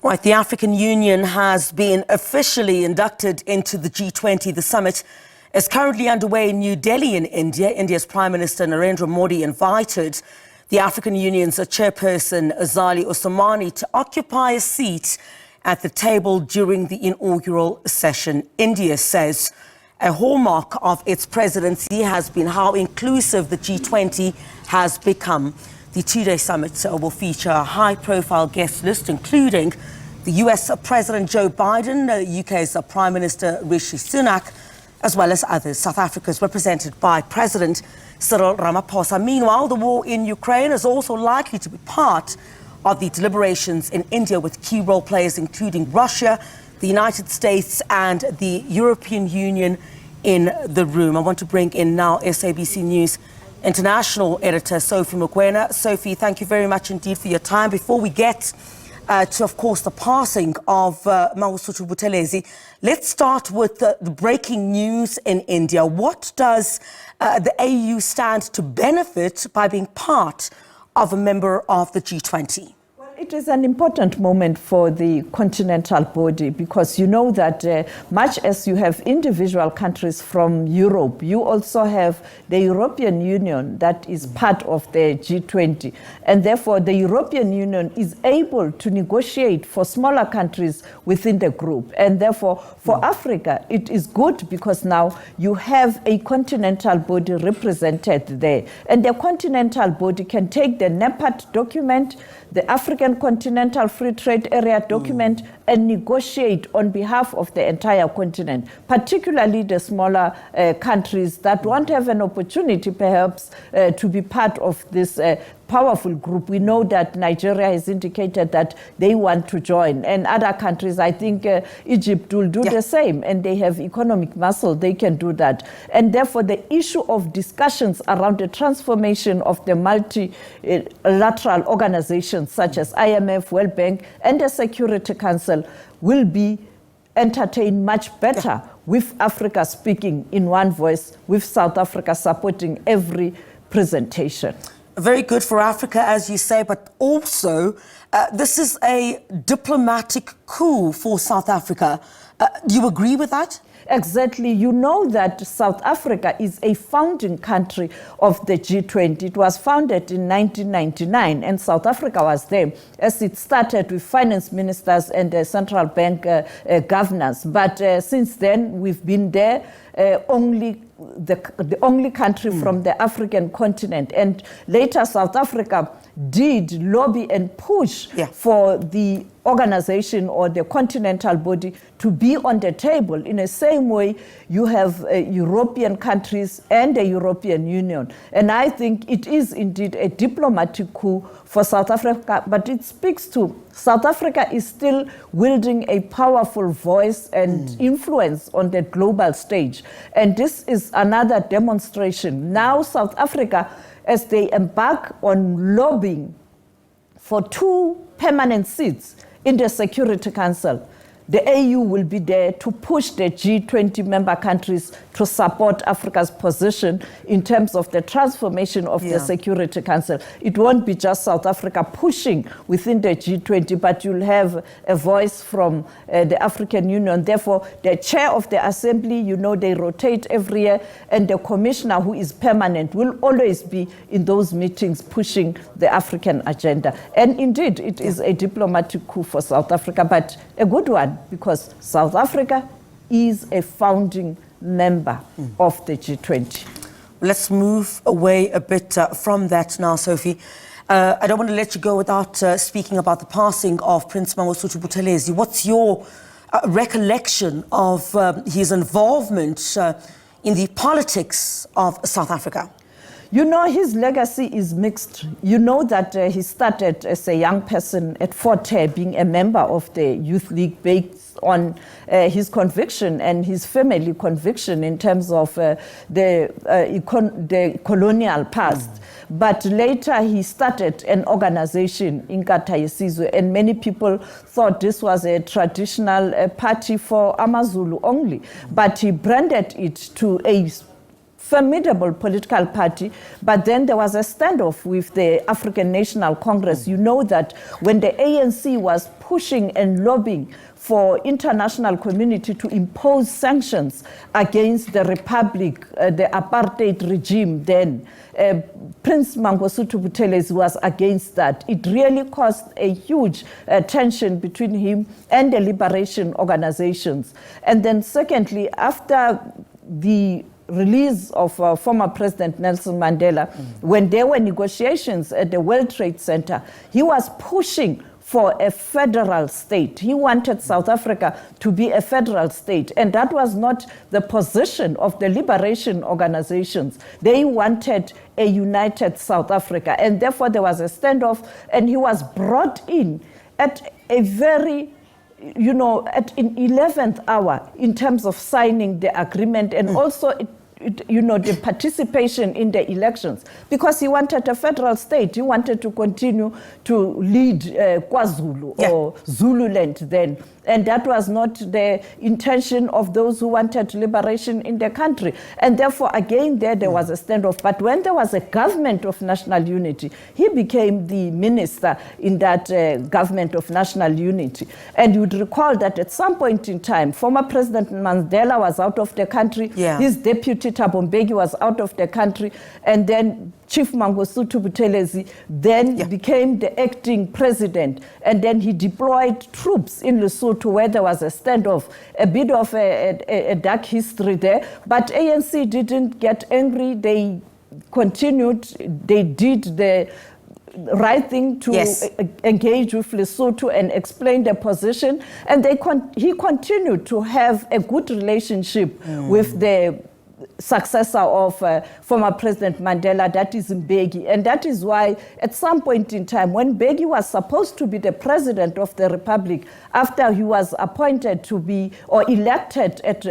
Right, the African Union has been officially inducted into the G20. The summit is currently underway in New Delhi in India. India's Prime Minister Narendra Modi invited the African Union's chairperson Azali Assoumani to occupy a seat at the table during the inaugural session. India says a hallmark of its presidency has been how inclusive the G20 has become. The two-day summit will feature a high-profile guest list, including the US President Joe Biden, the UK's Prime Minister Rishi Sunak, as well as others. South Africa is represented by President Cyril Ramaphosa. Meanwhile, the war in Ukraine is also likely to be part of the deliberations in India, with key role players including Russia, the United States and the European Union in the room. I want to bring in now SABC News International Editor Sophie Mokoena. Sophie, thank you very much indeed for your time. Before we get to, of course, the passing of Mangosuthu Buthelezi, let's start with the breaking news in India. What does the AU stand to benefit by being part of a member of the G20? It is an important moment for the continental body, because you know that much as you have individual countries from Europe, you also have the European Union that is part of the G20. And therefore, the European Union is able to negotiate for smaller countries within the group. And therefore, for Africa, it is good because now you have a continental body represented there. And the continental body can take the NEPAD document, the African Continental Free Trade Area document, and negotiate on behalf of the entire continent, particularly the smaller countries that won't have an opportunity perhaps to be part of this powerful group. We know that Nigeria has indicated that they want to join, and other countries, I think Egypt will do the same, and they have economic muscle, they can do that. And therefore the issue of discussions around the transformation of the multilateral organizations such as IMF, World Bank and the Security Council will be entertained much better with Africa speaking in one voice, with South Africa supporting every presentation. Very good for Africa, as you say, but also this is a diplomatic coup for South Africa. Do you agree with that? Exactly. You know that South Africa is a founding country of the G20. It was founded in 1999, and South Africa was there as it started with finance ministers and the central bank governors. But since then, we've been there the only country from the African continent. And later, South Africa did lobby and push for the organization or the continental body to be on the table. In the same way, you have European countries and the European Union. And I think it is indeed a diplomatic coup for South Africa, but it speaks to South Africa is still wielding a powerful voice and influence on the global stage. And this is another demonstration. Now South Africa, as they embark on lobbying for 2 permanent seats in the Security Council, the AU will be there to push the G20 member countries to support Africa's position in terms of the transformation of the Security Council. It won't be just South Africa pushing within the G20, but you'll have a voice from the African Union. Therefore, the chair of the assembly, you know, they rotate every year, and the commissioner, who is permanent, will always be in those meetings pushing the African agenda. And indeed, it is a diplomatic coup for South Africa, but a good one, because South Africa is a founding member of the G20. Let's move away a bit from that now, Sophie. I don't want to let you go without speaking about the passing of Prince Mangosuthu Buthelezi. What's your recollection of his involvement in the politics of South Africa? You know, his legacy is mixed. You know that he started as a young person at Fort Hare, being a member of the Youth League, based on his conviction and his family conviction in terms of the colonial past. But later he started an organization, Inkatha Yesizwe, and many people thought this was a traditional party for AmaZulu only. But he branded it to a formidable political party, but then there was a standoff with the African National Congress. You know that when the ANC was pushing and lobbying for international community to impose sanctions against the republic, the apartheid regime then, Prince Mangosuthu Buthelezi was against that. It really caused a huge tension between him and the liberation organizations. And then secondly, after the release of former President Nelson Mandela, when there were negotiations at the World Trade Center, he was pushing for a federal state. He wanted South Africa to be a federal state, and that was not the position of the liberation organizations. They wanted a united South Africa, and therefore there was a standoff, and he was brought in at a very, you know, at an 11th hour in terms of signing the agreement, and also you know, the participation in the elections, because he wanted a federal state. He wanted to continue to lead KwaZulu or Zululand then. And that was not the intention of those who wanted liberation in the country. And therefore, again, there was a standoff. But when there was a government of national unity, he became the minister in that government of national unity. And you'd recall that at some point in time, former President Mandela was out of the country. His deputy Thabo Mbeki was out of the country. And then Chief Mangosuthu Buthelezi then became the acting president, and then he deployed troops in Lesotho where there was a standoff, a bit of a dark history there, but ANC didn't get angry. They continued, they did the right thing to engage with Lesotho and explain their position, and he continued to have a good relationship with the successor of former President Mandela, that is Mbeki. And that is why at some point in time, when Mbeki was supposed to be the president of the republic, after he was appointed to be, or elected at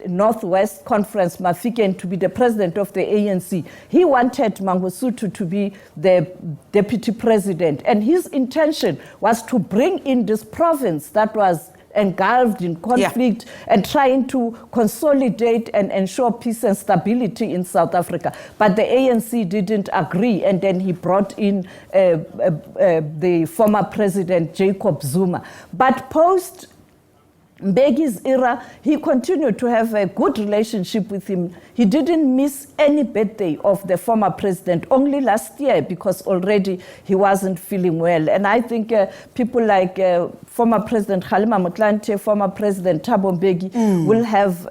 Northwest Conference, Mafikeng, to be the president of the ANC, he wanted Mangosuthu to be the deputy president. And his intention was to bring in this province that was engulfed in conflict and trying to consolidate and ensure peace and stability in South Africa. But the ANC didn't agree, and then he brought in the former president, Jacob Zuma. But post Mbeki's era, he continued to have a good relationship with him. He didn't miss any birthday of the former president, only last year, because already he wasn't feeling well. And I think people like former President Kgalema Motlanthe, former President Thabo Mbeki will have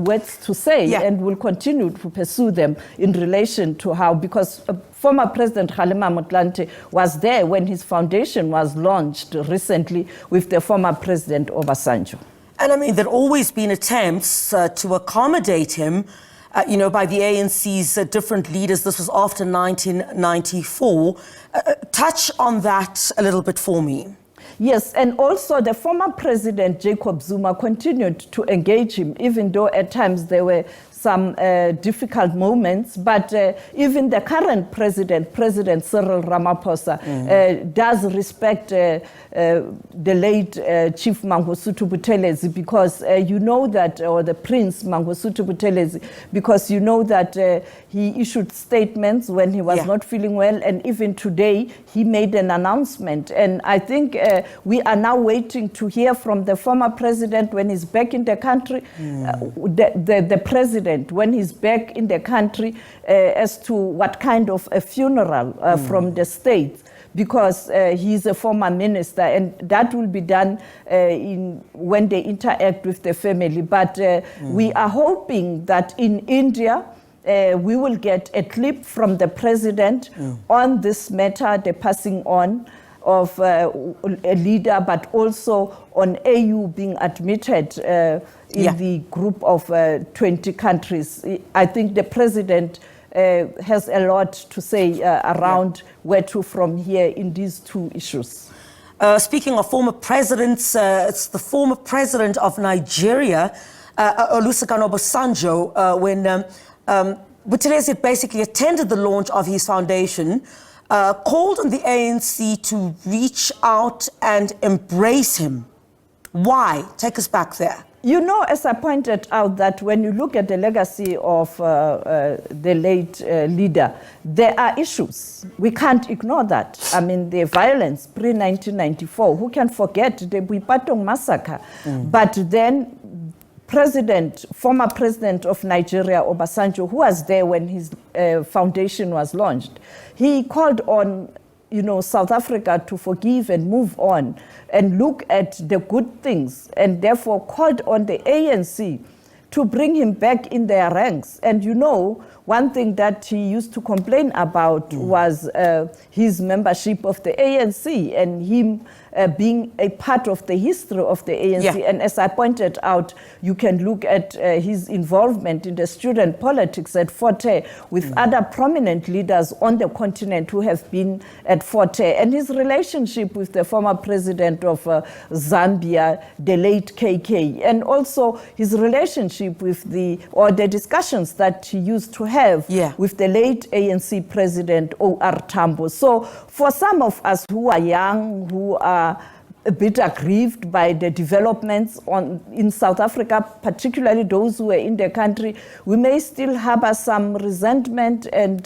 words to say and will continue to pursue them in relation to how, because former President Kgalema Motlanthe was there when his foundation was launched recently with the former President Obasanjo. And I mean, there have always been attempts to accommodate him, you know, by the ANC's different leaders. This was after 1994. Touch on that a little bit for me. Yes, and also the former president, Jacob Zuma, continued to engage him, even though at times there were some difficult moments, but even the current president, President Cyril Ramaphosa, does respect the late Chief Mangosuthu Buthelezi, because you know that, or the Prince Mangosuthu Buthelezi, because you know that he issued statements when he was not feeling well, and even today he made an announcement. And I think we are now waiting to hear from the former president when he's back in the country, the president, when he's back in the country, as to what kind of a funeral from the state, because he's a former minister, and that will be done when they interact with the family. But we are hoping that in India, we will get a clip from the president on this matter, the passing on of a leader, but also on AU being admitted in the group of 20 countries. I think the president has a lot to say around where to from here in these two issues. Speaking of former presidents, it's the former president of Nigeria, Olusegun Obasanjo, when Buthelezi basically attended the launch of his foundation, called on the ANC to reach out and embrace him. Why? Take us back there. You know, as I pointed out, that when you look at the legacy of the late leader, there are issues. We can't ignore that. I mean, the violence pre-1994, who can forget the Buipatong massacre? But then former president of Nigeria, Obasanjo, who was there when his foundation was launched, he called on South Africa to forgive and move on and look at the good things, and therefore called on the ANC to bring him back in their ranks. And one thing that he used to complain about was his membership of the ANC and him being a part of the history of the ANC. Yeah. And as I pointed out, you can look at his involvement in the student politics at Forte with other prominent leaders on the continent who have been at Forte, and his relationship with the former president of Zambia, the late KK, and also his relationship with the discussions that he used to have with the late ANC president, O.R. Tambo. So for some of us who are young, who are a bit aggrieved by the developments in South Africa, particularly those who are in the country, we may still harbor some resentment and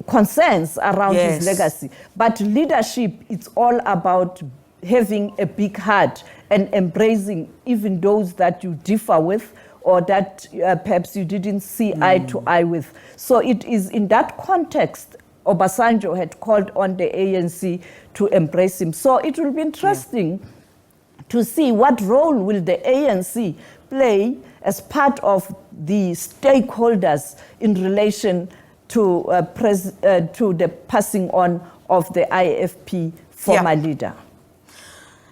concerns around his legacy. But leadership, it's all about having a big heart and embracing even those that you differ with or that perhaps you didn't see eye to eye with. So it is in that context Obasanjo had called on the ANC to embrace him. So it will be interesting to see what role will the ANC play as part of the stakeholders in relation to the passing on of the IFP former leader.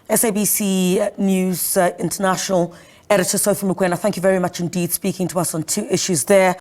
SABC News International Editor Sophie Mokoena, thank you very much indeed, speaking to us on two issues there.